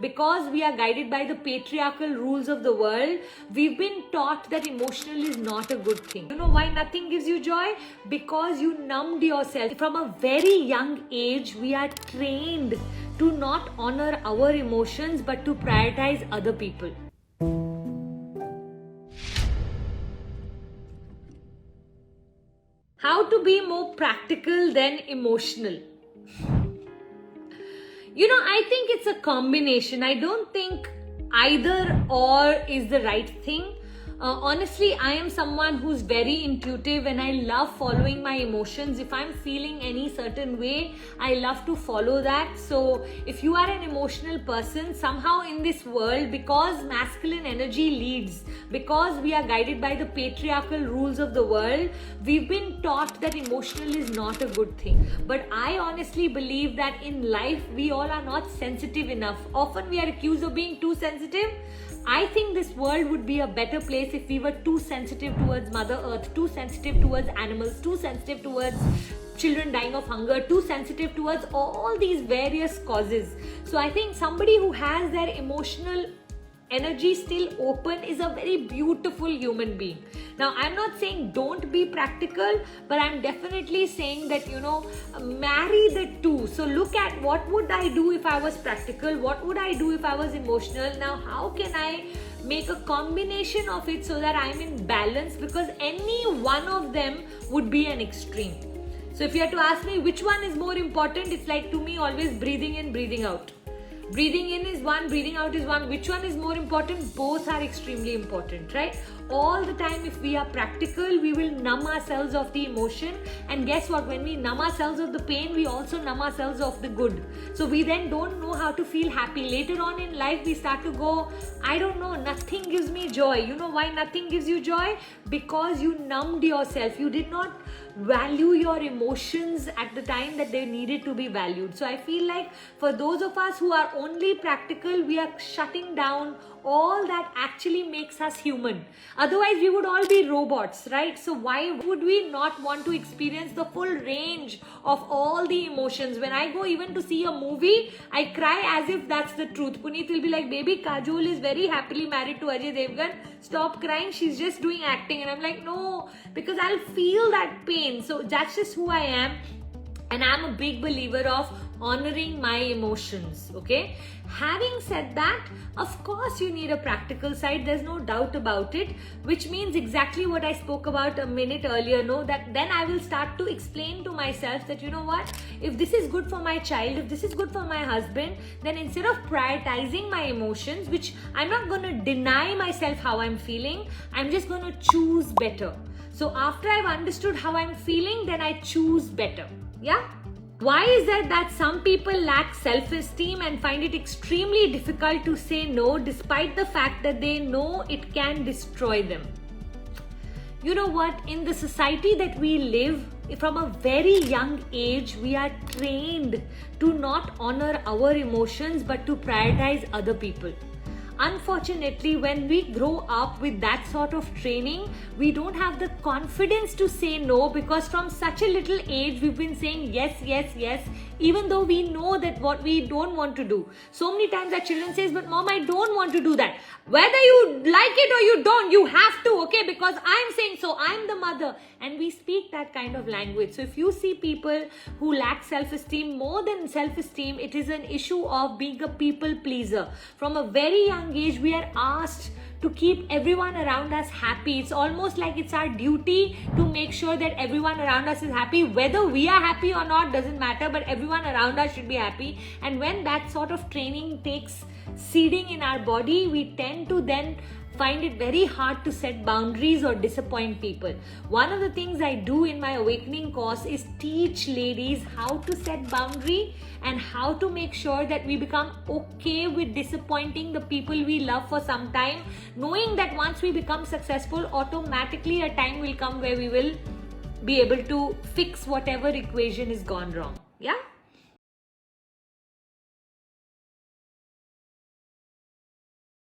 because we are guided by the patriarchal rules of the world, we've been taught that emotional is not a good thing. You know why nothing gives you joy? Because you numbed yourself. From a very young age, we are trained to not honor our emotions but to prioritize other people. How to be more practical than emotional? I think it's a combination. I don't think either or is the right thing. Honestly, I am someone who's very intuitive and I love following my emotions. If I'm feeling any certain way, I love to follow that. So if you are an emotional person, somehow in this world, because masculine energy leads, because we are guided by the patriarchal rules of the world, we've been taught that emotional is not a good thing. But I honestly believe that in life, we all are not sensitive enough. Often we are accused of being too sensitive. I think this world would be a better place if we were too sensitive towards Mother Earth, too sensitive towards animals, too sensitive towards children dying of hunger, too sensitive towards all these various causes. So I think somebody who has their emotional energy still open is a very beautiful human being. Now, I'm not saying don't be practical, but I'm definitely saying that, marry the two. So look at what would I do if I was practical? What would I do if I was emotional? Now, how can I make a combination of it so that I'm in balance? Because any one of them would be an extreme. So if you had to ask me which one is more important, it's like to me always breathing in, breathing out. Breathing in is one, breathing out is one. Which one is more important? Both are extremely important, right? All the time, if we are practical, we will numb ourselves of the emotion. And guess what? When we numb ourselves of the pain, we also numb ourselves of the good. So we then don't know how to feel happy. Later on in life, we start to go, I don't know, nothing gives me joy. You know why nothing gives you joy? Because you numbed yourself. You did not value your emotions at the time that they needed to be valued. So I feel like for those of us who are only practical, we are shutting down all that actually makes us human. Otherwise, we would all be robots, right? So why would we not want to experience the full range of all the emotions? When I go even to see a movie, I cry as if that's the truth. Puneet will be like, baby, Kajol is very happily married to Ajay Devgan. Stop crying. She's just doing acting. And I'm like, no, because I'll feel that pain. So that's just who I am. And I'm a big believer of honoring my emotions, okay? Having said that, of course you need a practical side, there's no doubt about it, which means exactly what I spoke about a minute earlier, that then I will start to explain to myself that, you know what, if this is good for my child, if this is good for my husband, then instead of prioritizing my emotions, which I'm not going to deny myself how I'm feeling, I'm just going to choose better. So after I've understood how I'm feeling, then I choose better. Yeah? Why is that some people lack self-esteem and find it extremely difficult to say no despite the fact that they know it can destroy them? You know what? In the society that we live, from a very young age, we are trained to not honor our emotions but to prioritize other people. Unfortunately, when we grow up with that sort of training, we don't have the confidence to say no, because from such a little age, we've been saying yes, yes, yes, even though we know that what we don't want to do. So many times our children says, but mom, I don't want to do that. Whether you like it or you don't, you have to, okay? Because I'm saying so, I'm the mother. And we speak that kind of language. So if you see people who lack self-esteem, more than self-esteem, it is an issue of being a people pleaser. From a very young age, we are asked to keep everyone around us happy. It's almost like it's our duty to make sure that everyone around us is happy. Whether we are happy or not doesn't matter, but everyone around us should be happy. And when that sort of training takes seeding in our body, we tend to then find it very hard to set boundaries or disappoint people. One of the things I do in my awakening course is teach ladies how to set boundary and how to make sure that we become okay with disappointing the people we love for some time, knowing that once we become successful, automatically a time will come where we will be able to fix whatever equation is gone wrong. Yeah?